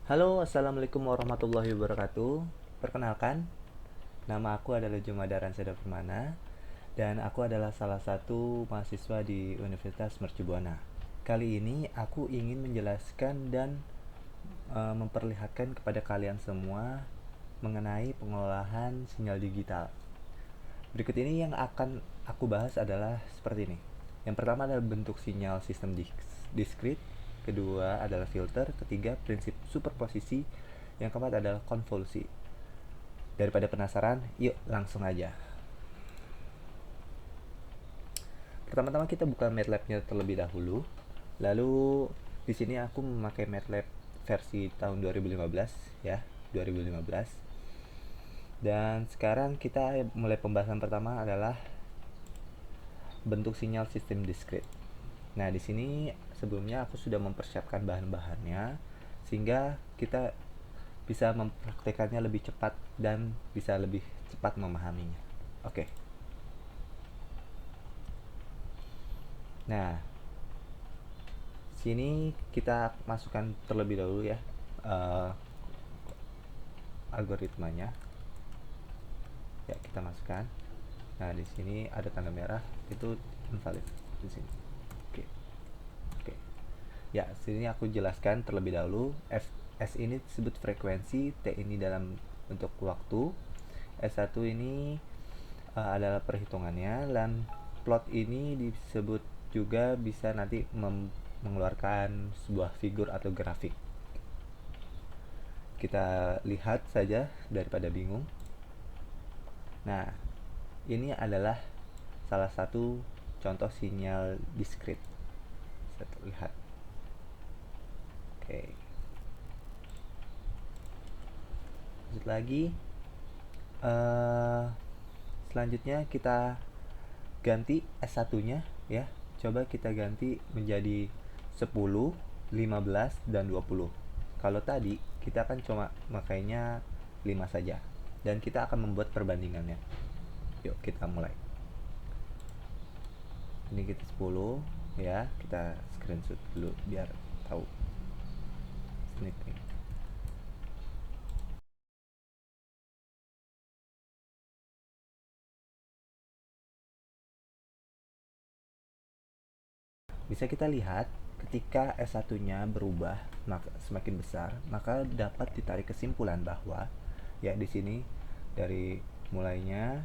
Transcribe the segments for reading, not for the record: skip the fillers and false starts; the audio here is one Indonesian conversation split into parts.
Halo, assalamualaikum warahmatullahi wabarakatuh. Perkenalkan, nama aku adalah Jumadaran Seda Permana dan aku adalah salah satu mahasiswa di Universitas Mercubuana. Kali ini aku ingin menjelaskan dan memperlihatkan kepada kalian semua mengenai pengolahan sinyal digital. Berikut ini yang akan aku bahas adalah seperti ini. Yang pertama adalah bentuk sinyal sistem diskrit, kedua adalah filter, ketiga prinsip superposisi, yang keempat adalah konvolusi. Daripada penasaran, yuk langsung aja. Pertama-tama kita buka MATLAB-nya terlebih dahulu. Lalu di sini aku memakai MATLAB versi tahun 2015 ya, 2015. Dan sekarang kita mulai pembahasan pertama adalah bentuk sinyal sistem diskrit. Nah, di sini sebelumnya aku sudah mempersiapkan bahan-bahannya sehingga kita bisa mempraktekannya lebih cepat dan bisa lebih cepat memahaminya. Oke. Nah, sini kita masukkan terlebih dahulu ya eh, algoritmanya. Ya, kita masukkan. Nah, di sini ada tanda merah, itu invalid di sini. Oke. Oke. Ya, sini aku jelaskan terlebih dahulu. S ini disebut frekuensi, T ini dalam bentuk waktu, S1 ini adalah perhitungannya, dan plot ini disebut juga bisa nanti mengeluarkan sebuah figur atau grafik. Kita lihat saja daripada bingung. Nah, ini adalah salah satu contoh sinyal diskrit. Bisa terlihat. Oke. Lanjut lagi. Eh, Selanjutnya kita ganti S1-nya ya. Coba kita ganti menjadi 10, 15 dan 20. Kalau tadi kita akan cuma makainya 5 saja dan kita akan membuat perbandingannya. Yuk kita mulai. Ini kita 10 ya, kita screenshot dulu biar tahu snipping. Bisa kita lihat ketika S1-nya berubah semakin besar, maka dapat ditarik kesimpulan bahwa ya di sini dari mulainya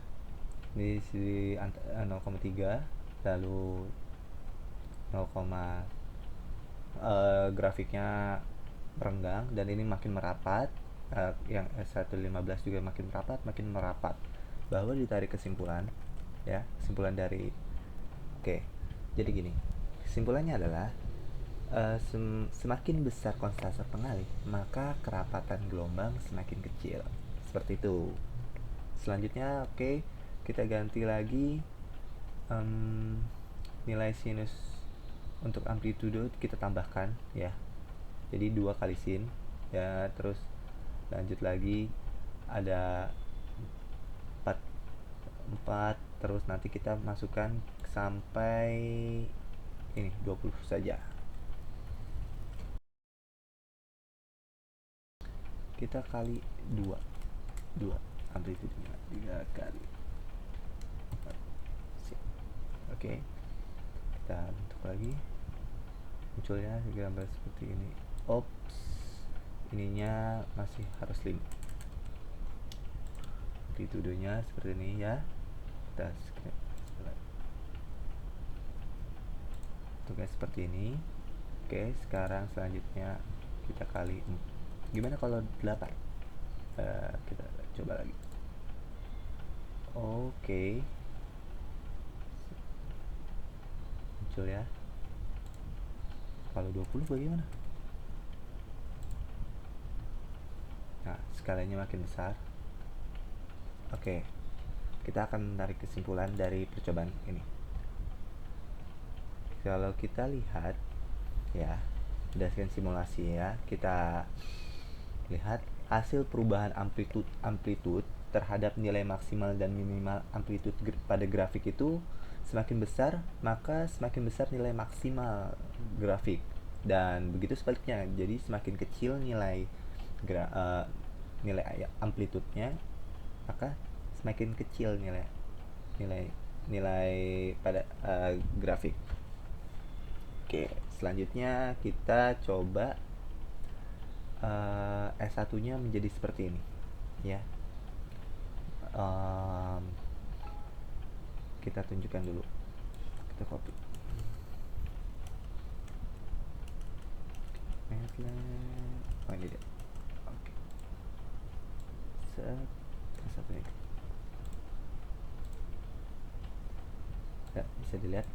di sini 0,3, lalu 0, grafiknya renggang dan ini makin merapat, yang S115 juga makin merapat bahwa ditarik kesimpulan ya, kesimpulan dari oke. Jadi gini, kesimpulannya adalah semakin besar konsentrasi pengalih, maka kerapatan gelombang semakin kecil. Seperti itu. Selanjutnya, oke, kita ganti lagi nilai sinus untuk amplitudo kita tambahkan ya. Jadi 2 kali sin ya, terus lanjut lagi ada 4 4 terus nanti kita masukkan sampai ini 20 saja. Kita kali 2 2 amplitude-nya 3 kali 4. Oke, kita bentuk lagi, munculnya gambar seperti ini. Ops, ininya masih harus 5, amplitudonya seperti ini ya. Kita bentuknya seperti ini. Oke, sekarang selanjutnya kita kali gimana kalau 8? Kita coba lagi. Oke, muncul ya. Kalau 20 bagaimana? Nah, skalanya makin besar. Oke, kita akan menarik kesimpulan dari percobaan ini. Kalau kita lihat ya, berdasarkan simulasi ya, kita lihat hasil perubahan amplitude terhadap nilai maksimal dan minimal amplitude pada grafik itu semakin besar, maka semakin besar nilai maksimal grafik, dan begitu sebaliknya. Jadi semakin kecil nilai nilai amplitudenya, maka semakin kecil nilai nilai nilai pada grafik. Oke, selanjutnya kita coba S1-nya menjadi seperti ini ya. Kita tunjukkan dulu, kita copy Matlab. Oh, ini dia. Oke, satu ini ya, bisa dilihat.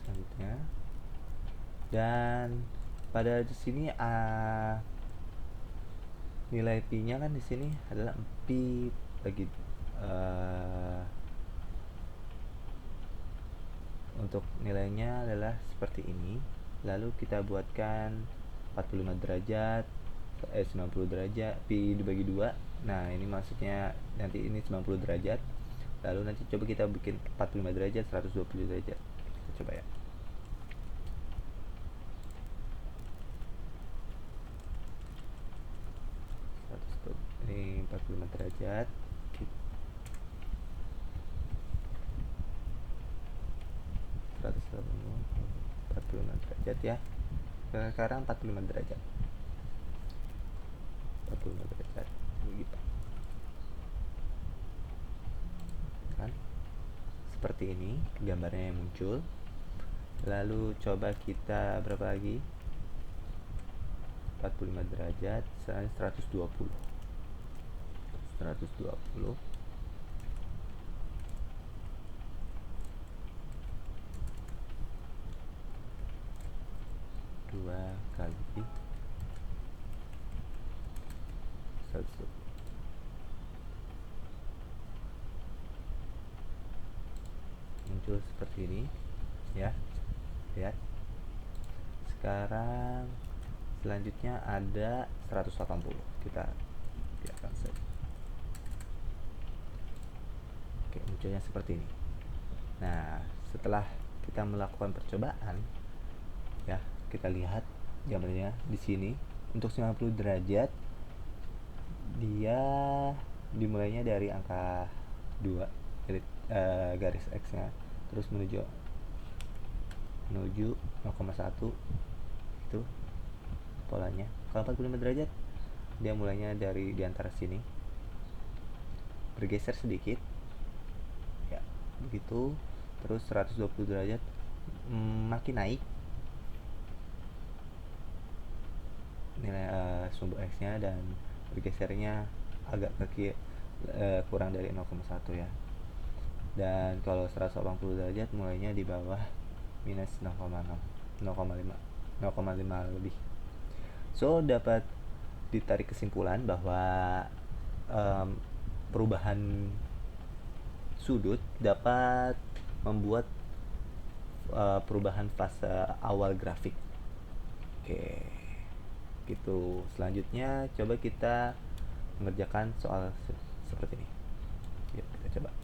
Selanjutnya, dan pada di sini nilai pi-nya kan di sini adalah pi bagi untuk nilainya adalah seperti ini. Lalu kita buatkan 45 derajat 90 derajat pi dibagi 2. Nah, ini maksudnya nanti ini 90 derajat. Lalu nanti coba kita bikin 45 derajat 120 derajat. Kita coba ya. Ini 45 derajat. 45 derajat ya. Sekarang 45 derajat. 45 derajat begitu. Kan? Seperti ini gambarnya yang muncul. Lalu coba kita berapa lagi? 45 derajat 120. 120 2 kali 100. Muncul seperti ini ya, lihat. Sekarang selanjutnya ada 180. Kita biarkan saja. Oke, munculnya seperti ini. Nah, setelah kita melakukan percobaan ya, kita lihat gambarnya di sini. Untuk 90 derajat dia dimulainya dari angka 2 dari garis X-nya, terus menuju 0,1. Itu polanya. Kalau 45 derajat dia mulainya dari diantara sini, bergeser sedikit ya, begitu. Terus 120 derajat makin naik nilai sumbu X-nya, dan bergesernya agak ke kiri, kurang dari 0,1 ya. Dan kalau 180 derajat mulainya di bawah minus 0,5 lebih. So, dapat ditarik kesimpulan bahwa perubahan sudut dapat membuat perubahan fase awal grafik. Oke, gitu. Selanjutnya coba kita mengerjakan soal seperti ini. Yuk, kita coba.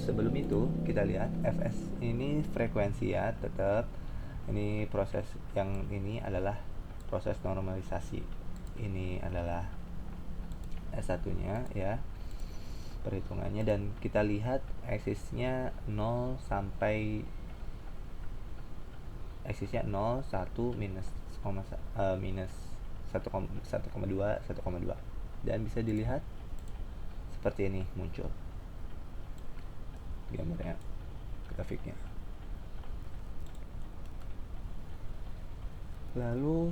Sebelum itu kita lihat fs ini frekuensi ya, tetap ini proses yang ini adalah proses normalisasi. Ini adalah S1 nya ya, perhitungannya. Dan kita lihat eksisnya 0 sampai eksisnya 0, 1, minus 1,2. Dan bisa dilihat seperti ini muncul gambarnya, grafiknya. Lalu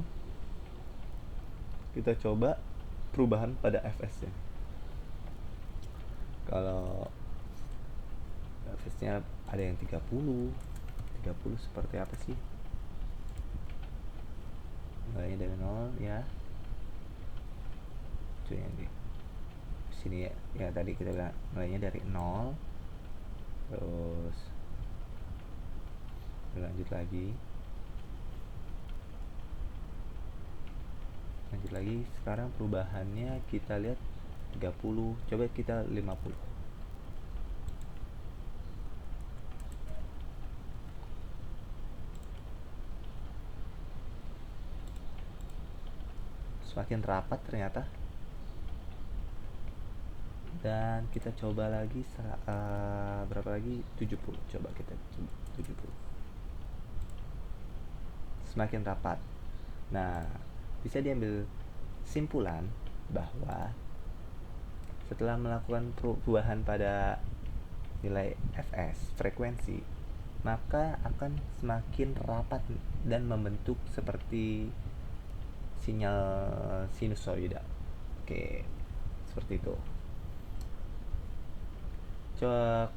kita coba perubahan pada fs-nya. Kalau fs-nya ada yang 30 seperti apa sih? Mulainya dari 0 ya. Itu yang di sini ya, tadi kita bilang mulainya dari 0, terus berlanjut lagi lagi. Sekarang perubahannya kita lihat 30, coba kita 50. Semakin rapat ternyata. Dan kita coba lagi berapa lagi, 70. Coba kita coba 70, semakin rapat. Nah, bisa diambil simpulan bahwa setelah melakukan perubahan pada nilai fs, frekuensi, maka akan semakin rapat dan membentuk seperti sinyal sinusoida. Oke, seperti itu.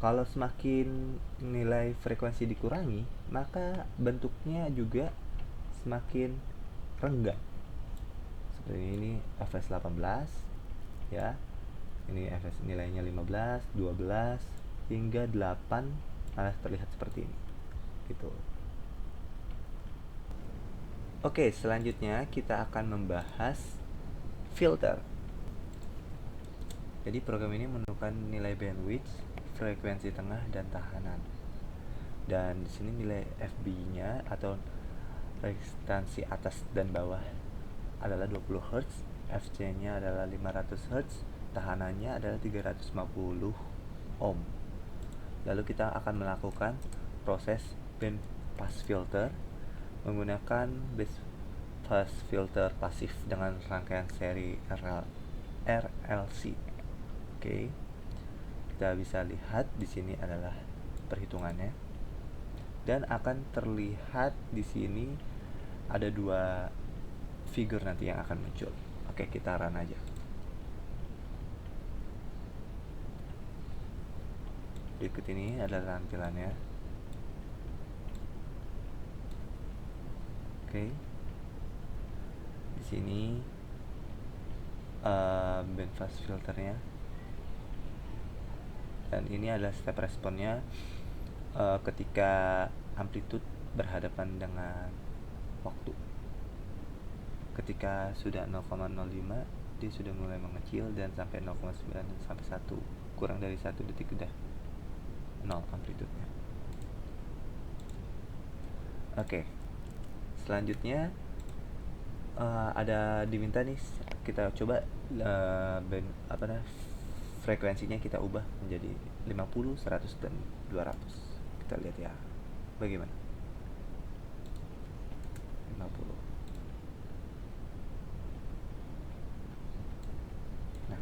Kalau semakin nilai frekuensi dikurangi, maka bentuknya juga semakin renggang. Seperti ini fs 18 ya. Ini fs nilainya 15, 12 hingga 8 malah terlihat seperti ini. Gitu. Oke, selanjutnya kita akan membahas filter. Jadi program ini menentukan nilai bandwidth, frekuensi tengah, dan tahanan. Dan di sini nilai FB-nya atau resistansi atas dan bawah adalah 20 Hz, FC-nya adalah 500 Hz, tahanannya adalah 350 ohm. Lalu kita akan melakukan proses band pass filter menggunakan band pass filter pasif dengan rangkaian seri RLC. Oke, kita bisa lihat di sini adalah perhitungannya, dan akan terlihat di sini ada dua figur nanti yang akan muncul. Oke, kita run aja. Berikut ini adalah tampilannya. Oke, di sini bandpass filternya, dan ini adalah step responnya ketika amplitude berhadapan dengan waktu. Ketika sudah 0,05 dia sudah mulai mengecil, dan sampai 0,9 sampai 1, kurang dari 1 detik udah 0 amplitudenya. Oke, selanjutnya ada diminta nih kita coba frekuensinya kita ubah menjadi 50, 100, dan 200. Kita lihat ya bagaimana. 50. Nah,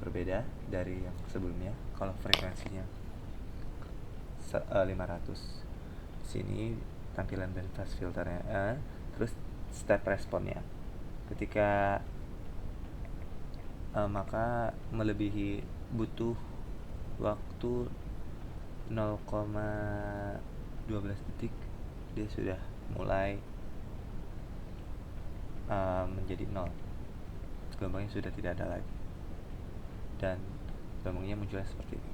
berbeda dari yang sebelumnya. Kalau frekuensinya 500, sini tampilan bandpass filternya, terus step responnya ketika maka melebihi butuh waktu 0,12 detik dia sudah mulai menjadi 0. Gelombangnya sudah tidak ada lagi, dan gelombangnya munculnya seperti ini.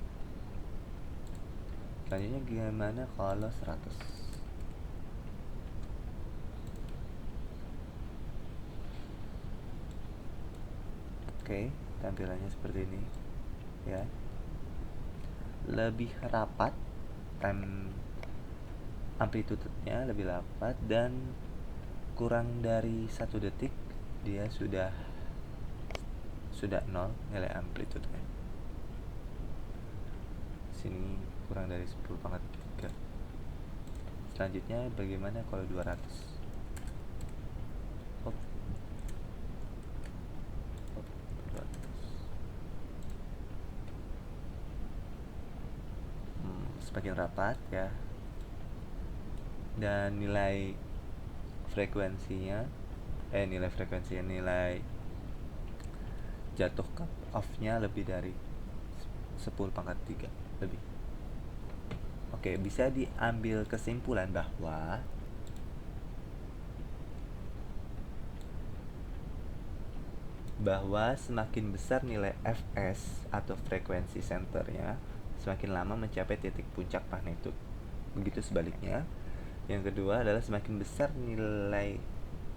Selanjutnya gimana kalau 100? Oke, tampilannya seperti ini ya. Lebih rapat, time amplitudenya lebih rapat, dan kurang dari 1 detik dia sudah 0 nilai amplitudenya. Sini kurang dari 10⁻3. Selanjutnya bagaimana kalau 200? Semakin rapat ya, dan nilai jatuh cut off-nya lebih dari 10⁻3 lebih. Oke, bisa diambil kesimpulan bahwa semakin besar nilai fs atau frekuensi senternya, semakin lama mencapai titik puncak magnitude. Begitu sebaliknya. Yang kedua adalah semakin besar nilai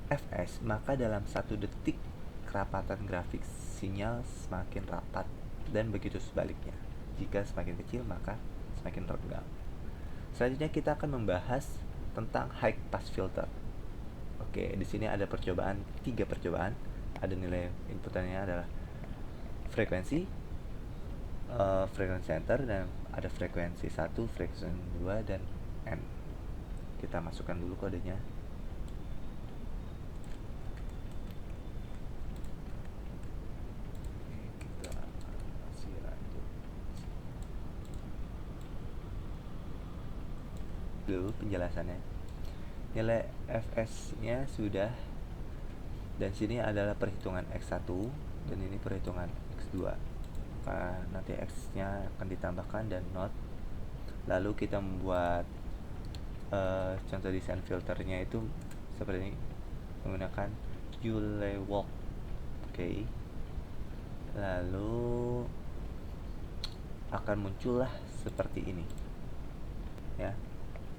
fs, maka dalam 1 detik kerapatan grafik sinyal semakin rapat, dan begitu sebaliknya. Jika semakin kecil maka semakin renggang. Selanjutnya kita akan membahas tentang high pass filter. Oke, di sini ada percobaan, 3 percobaan. Ada nilai inputannya adalah frekuensi, frekuensi center, dan ada frekuensi 1, frekuensi 2, dan N. Kita masukkan dulu kodenya. Kita kasih random dulu penjelasannya. Nilai fs-nya sudah, dan sini adalah perhitungan x1 dan ini perhitungan x2. Nanti x-nya akan ditambahkan dan not. Lalu kita membuat contoh desain filternya itu seperti ini, menggunakan Yule Walk. Oke. Lalu akan muncullah seperti ini. Ya.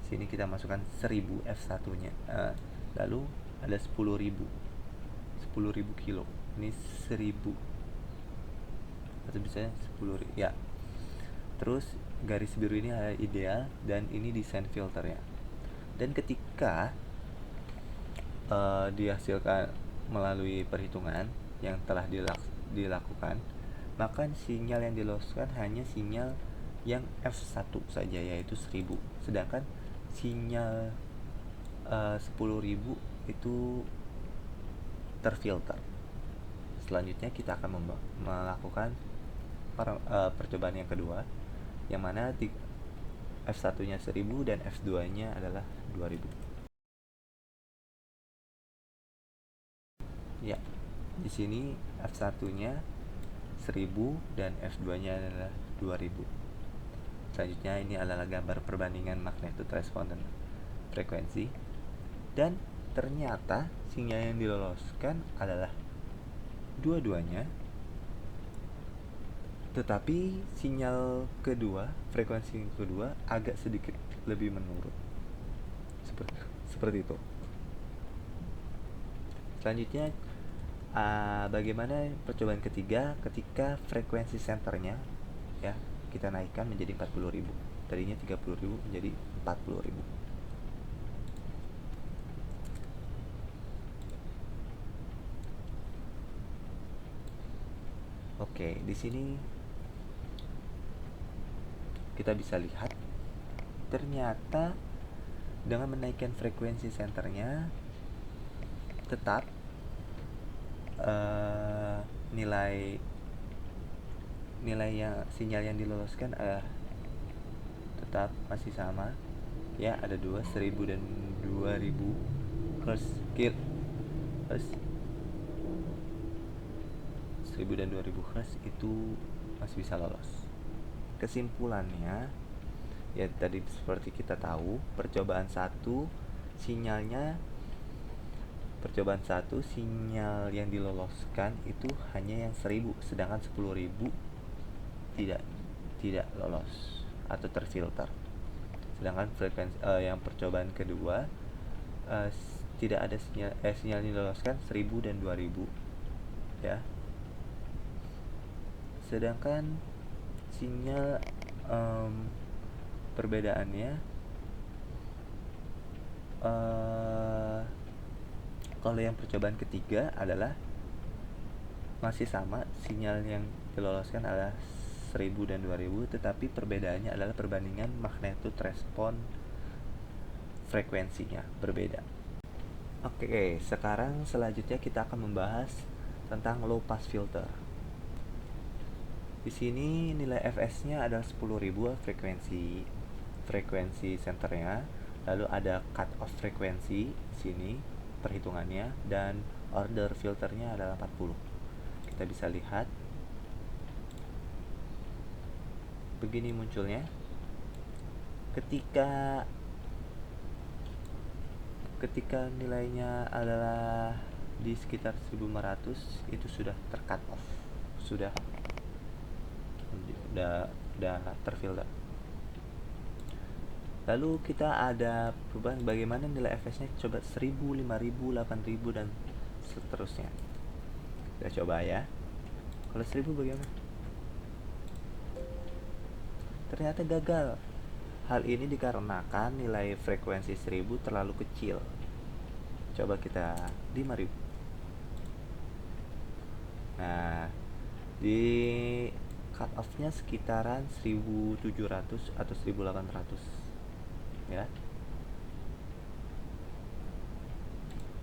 Sini kita masukkan 1000 f1-nya. Lalu ada 10.000 kilo. Ini 1000. Atau bisa 10.000. Ya. Terus garis biru ini adalah ideal dan ini desain filternya. Dan ketika dihasilkan melalui perhitungan yang telah dilakukan, maka sinyal yang diloloskan hanya sinyal yang F1 saja, yaitu 1000. Sedangkan sinyal 10.000 itu terfilter. Selanjutnya kita akan melakukan percobaan yang kedua, yang mana F1-nya 1000 dan F2-nya adalah 2000. Ya, di sini F1-nya 1000 dan F2-nya adalah 2000. Selanjutnya ini adalah gambar perbandingan magnitude respon dan frekuensi. Dan ternyata sinyal yang diloloskan adalah dua-duanya, tetapi sinyal kedua, frekuensi kedua agak sedikit lebih menurun. Seperti itu. Selanjutnya bagaimana percobaan ketiga ketika frekuensi senternya ya kita naikkan menjadi 40.000. Tadinya 30.000 menjadi 40.000. Oke, di sini kita bisa lihat ternyata dengan menaikkan frekuensi senternya tetap nilai yang sinyal yang diloloskan tetap masih sama ya, ada 1000 dan 2000 Hz. 1000 dan 2000 Hz itu masih bisa lolos. Kesimpulannya ya tadi seperti kita tahu, percobaan 1 sinyal yang diloloskan itu hanya yang 1000, sedangkan 10.000 tidak lolos atau terfilter. Sedangkan frekuensi yang percobaan kedua tidak ada sinyal yang diloloskan 1000 dan 2000 ya. Sedangkan sinyal perbedaannya kalau yang percobaan ketiga adalah masih sama, sinyal yang diloloskan adalah 1000 dan 2000, tetapi perbedaannya adalah perbandingan magnitude respon frekuensinya berbeda. Oke, sekarang selanjutnya kita akan membahas tentang low pass filter. Di sini nilai fs-nya adalah 10.000 frekuensi senternya, lalu ada cut off frekuensi di sini perhitungannya, dan order filternya adalah 40. Kita bisa lihat begini munculnya ketika nilainya adalah di sekitar 1500 itu sudah tercut off, sudah terfilter. Lalu kita ada perubahan bagaimana nilai FS nya, coba 1000, 5000, 8000 dan seterusnya. Kita coba ya. Kalau 1000 bagaimana? Ternyata gagal. Hal ini dikarenakan nilai frekuensi 1000 terlalu kecil. Coba kita 5000. Nah, di cut off-nya sekitaran 1700 atau 1800 ya.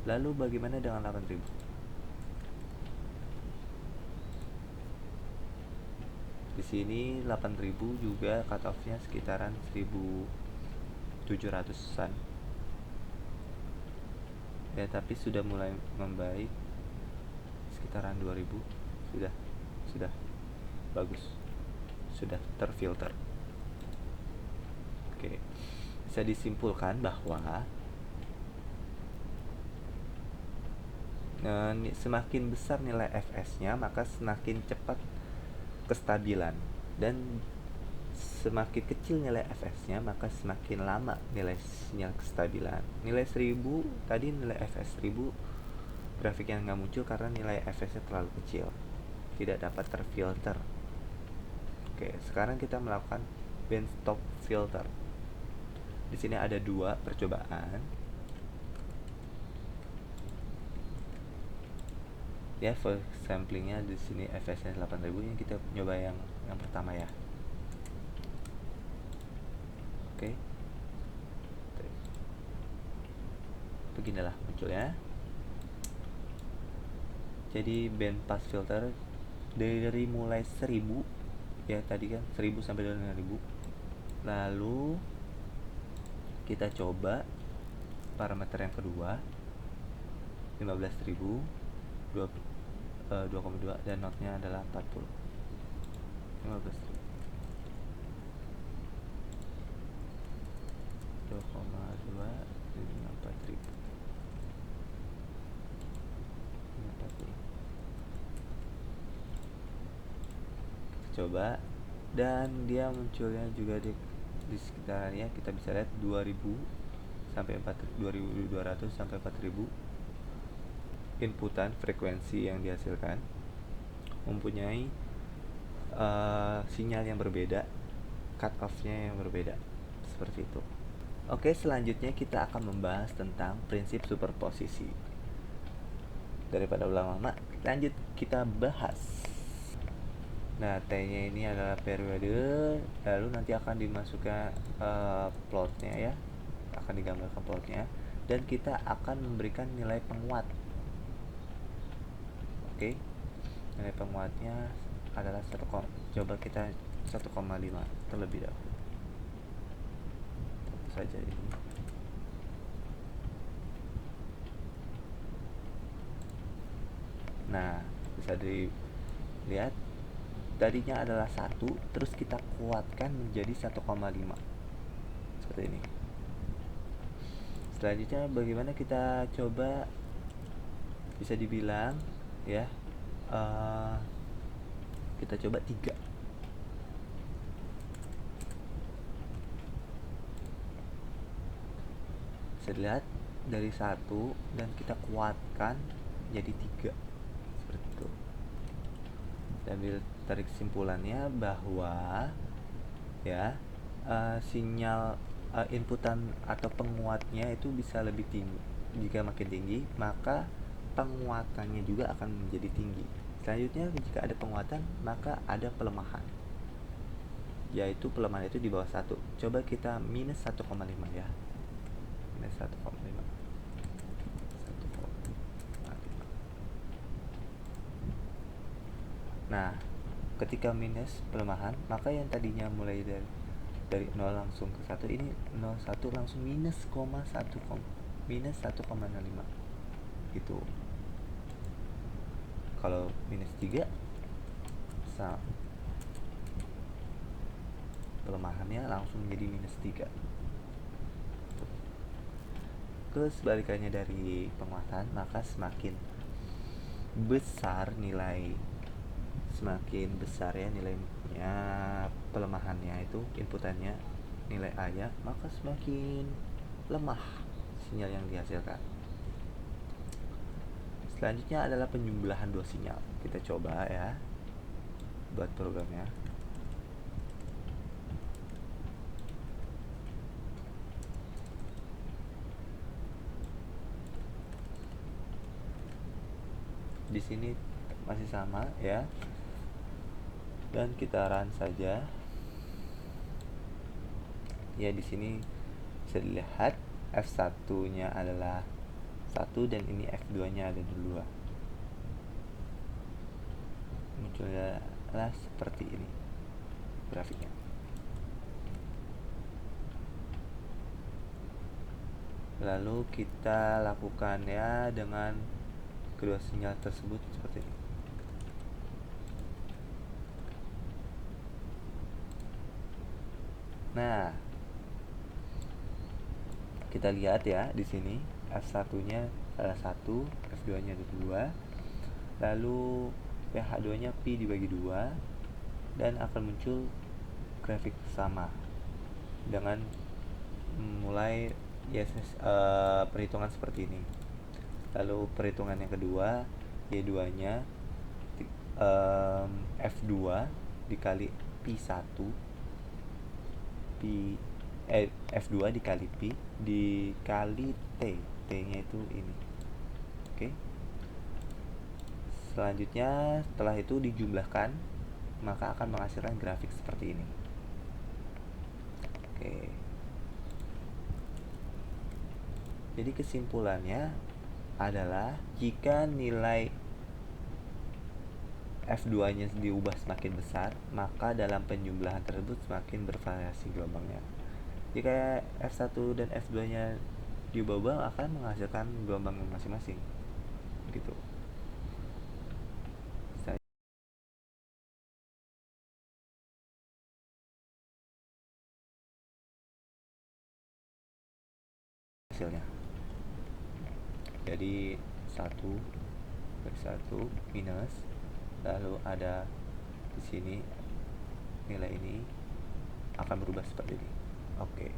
Lalu bagaimana dengan 8000? Di sini 8000 juga cut off-nya sekitaran 1700-an. Ya, tapi sudah mulai membaik sekitaran 2000. Sudah bagus. Sudah terfilter. Oke. Bisa disimpulkan bahwa semakin besar nilai FS-nya, maka semakin cepat kestabilan, dan semakin kecil nilai FS-nya, maka semakin lama nilai sinyal kestabilan. Nilai 1000 tadi, nilai FS 1000 grafik yang nggak muncul karena nilai FS-nya terlalu kecil, tidak dapat terfilter. Oke, sekarang kita melakukan band stop filter. Di sini ada 2 percobaan. Ya, for samplingnya di sini FS-nya 8000, yang kita nyoba yang pertama ya. Oke. Beginilah munculnya. Jadi band pass filter dari mulai 1000 ya, tadi kan 1000 sampai 2000. Lalu kita coba parameter yang kedua, 15000, 2,2 dan notnya adalah 40. 15.000, 2,2 dengan 4000. Coba, dan dia munculnya juga di sekitarnya, kita bisa lihat 2000 sampai 2200 sampai 4000 inputan frekuensi yang dihasilkan mempunyai sinyal yang berbeda, cut off-nya yang berbeda, seperti itu. Oke, selanjutnya kita akan membahas tentang prinsip superposisi. Daripada ulang lama, lanjut kita bahas. Nah, T-nya ini adalah periode, lalu nanti akan dimasukkan plotnya ya, akan digambarkan plotnya, dan kita akan memberikan nilai penguat. Oke, nilai penguatnya adalah coba kita 1,5 terlebih dahulu. Tentu saja ini. Nah, bisa dilihat tadinya adalah 1, terus kita kuatkan menjadi 1,5 seperti ini. Selanjutnya bagaimana kita coba, bisa dibilang ya, kita coba 3. Bisa dilihat dari 1 dan kita kuatkan jadi 3 seperti itu. Sambil tarik kesimpulannya bahwa ya, sinyal inputan atau penguatnya itu bisa lebih tinggi. Jika makin tinggi, maka penguatannya juga akan menjadi tinggi. Selanjutnya, jika ada penguatan, maka ada pelemahan, yaitu pelemahan itu di bawah 1. Coba kita minus 1,5 ya, minus 1,5. Nah, ketika minus pelemahan, maka yang tadinya mulai dari 0 langsung ke 1, ini 0,1 langsung minus 1,05 gitu. Kalau minus 3, pelemahannya langsung menjadi minus 3. Ke sebalikannya dari penguatan, maka semakin besar ya nilainya, pelemahannya itu inputannya, nilai A-nya, maka semakin lemah sinyal yang dihasilkan. Selanjutnya adalah penjumlahan dua sinyal. Kita coba ya buat programnya. Di sini masih sama ya. Dan kita run saja. Ya, di sini bisa dilihat F1-nya adalah 1 dan ini F2-nya ada 2. Munculnya seperti ini grafiknya. Lalu kita lakukan ya dengan kedua sinyal tersebut seperti ini. Nah, kita lihat ya di sini F1-nya salah 1, F2-nya ada 2. Lalu PH2-nya Pi dibagi 2 dan akan muncul grafik sama dengan mulai perhitungan seperti ini. Lalu perhitungan yang kedua, Y2-nya F2 dikali Pi1 F2 dikali Pi dikali T-nya itu ini. Oke. Selanjutnya setelah itu dijumlahkan, maka akan menghasilkan grafik seperti ini. Oke. Jadi kesimpulannya adalah jika nilai F2-nya diubah semakin besar, maka dalam penjumlahan tersebut semakin bervariasi gelombangnya. Jika F1 dan F2-nya diubah akan menghasilkan gelombang masing-masing. Gitu. Hasilnya. Jadi 1/1 minus, lalu ada di sini nilai ini akan berubah seperti ini. Oke.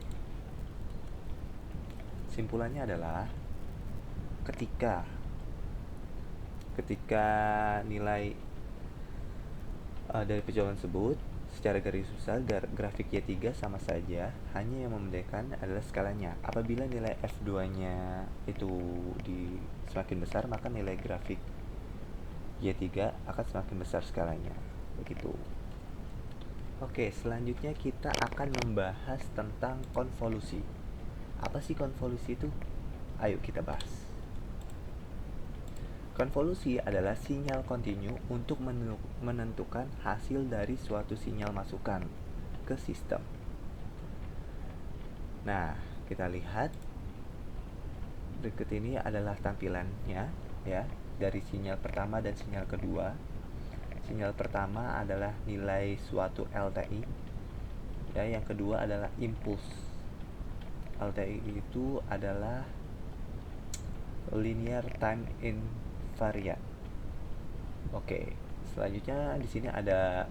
Simpulannya adalah ketika nilai dari percobaan tersebut secara garis besar grafik Y3 sama saja, hanya yang membedakan adalah skalanya. Apabila nilai F2-nya itu semakin besar, maka nilai grafik Y3 akan semakin besar skalanya. Begitu. Oke, selanjutnya kita akan membahas tentang konvolusi. Apa sih konvolusi itu? Ayo kita bahas. Konvolusi adalah sinyal kontinu untuk menentukan hasil dari suatu sinyal masukan ke sistem. Nah, kita lihat berikut ini adalah tampilannya ya, dari sinyal pertama dan sinyal kedua. Sinyal pertama adalah nilai suatu LTI ya, yang kedua adalah impuls. LTI itu adalah linear time invariant. Oke, selanjutnya di sini ada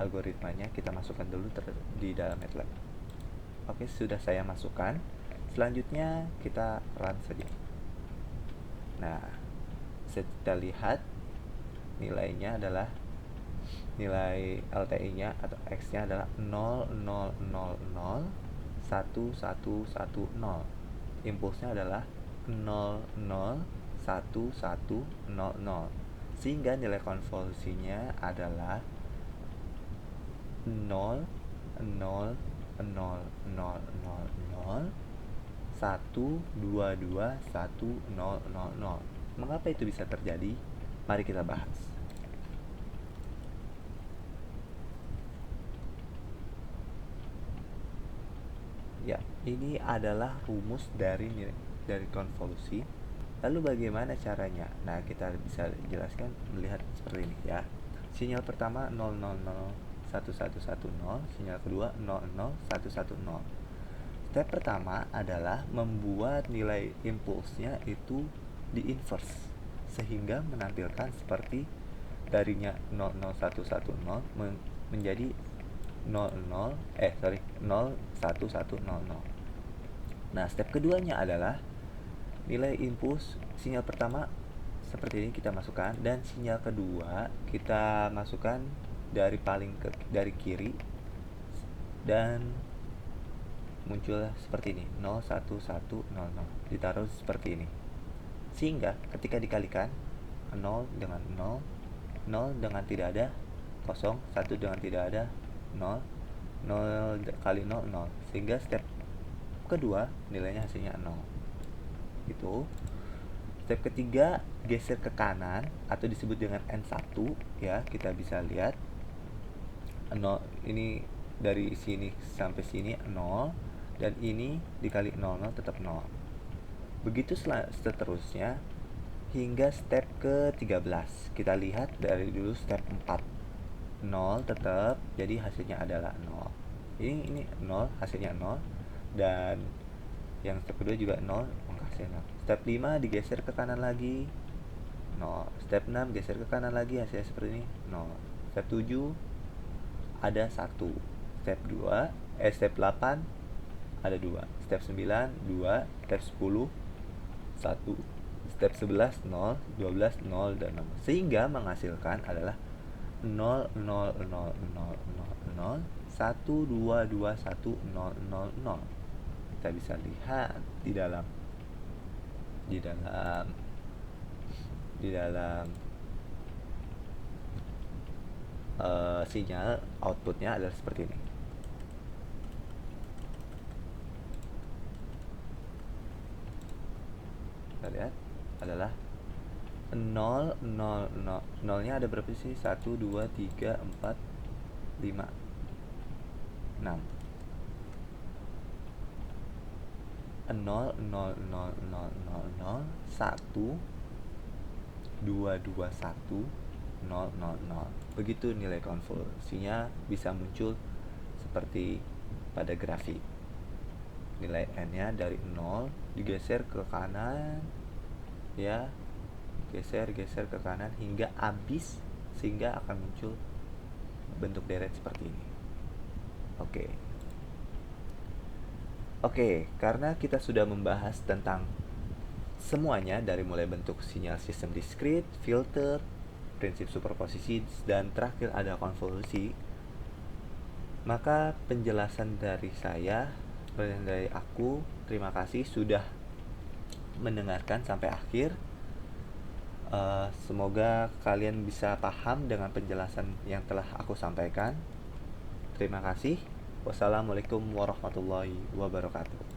algoritmanya, kita masukkan dulu di dalam MATLAB. Oke, sudah saya masukkan. Selanjutnya kita run saja. Nah, kita lihat nilainya adalah nilai LTI-nya atau X-nya adalah 0,000,1110. Impulsnya adalah 0,01100, sehingga nilai konvolusinya adalah 0,000,122,100. Mengapa itu bisa terjadi? Mari kita bahas. Ya, ini adalah rumus dari konvolusi. Lalu bagaimana caranya? Nah, kita bisa jelaskan melihat seperti ini ya. Sinyal pertama 0,0,1110, sinyal kedua 0,0,110. Step pertama adalah membuat nilai impulsnya itu di inverse, sehingga menampilkan seperti darinya 0,0110 menjadi 0, 1, 1, 0, 0. Nah, step keduanya adalah nilai impuls sinyal pertama seperti ini kita masukkan, dan sinyal kedua kita masukkan dari kiri, dan muncul seperti ini, 0, 1, 1, 0, 0. Ditaruh seperti ini. Sehingga ketika dikalikan 0 dengan 0, 0 dengan tidak ada, kosong, 1 dengan tidak ada, 0, 0 kali 0, 0. Sehingga step kedua nilainya hasilnya 0. Itu. Step ketiga, geser ke kanan atau disebut dengan N1 ya. Kita bisa lihat 0 ini dari sini sampai sini 0, dan ini dikali 0, 0 tetap 0. Begitu seterusnya hingga step ke-13. Kita lihat dari dulu step 4. 0 tetap, jadi hasilnya adalah 0. Ini 0, hasilnya 0, dan yang step kedua juga 0, hasilnya 0. Step 5 digeser ke kanan lagi, 0. Step 6 geser ke kanan lagi, hasilnya seperti ini, 0. Step 7 ada 1. Step 8 ada 2. Step 9 2. Step 10 1. Step 11 0, 12 0, dan 0. Sehingga menghasilkan adalah 0, 0, 0, 0, 0, 0, 1, 2, 2, 1, 0, 0, 0. Kita bisa lihat di dalam sinyal outputnya adalah seperti ini. Kita lihat adalah 0, 0, 0. 0 nya ada berapa sih? 1, 2, 3, 4, 5, 6. 0, 0, 0, 0, 0, 0, 1, 2, 2, 1, 0, 0, 0. Begitu nilai konvolusinya bisa muncul seperti pada grafik. Nilai n-nya dari 0 digeser ke kanan ya, geser ke kanan hingga habis, sehingga akan muncul bentuk deret seperti ini. Oke, karena kita sudah membahas tentang semuanya dari mulai bentuk sinyal sistem diskrit, filter, prinsip superposisi, dan terakhir ada konvolusi, maka penjelasan dari aku, terima kasih sudah mendengarkan sampai akhir. Semoga kalian bisa paham dengan penjelasan yang telah aku sampaikan. Terima kasih. Wassalamualaikum warahmatullahi wabarakatuh.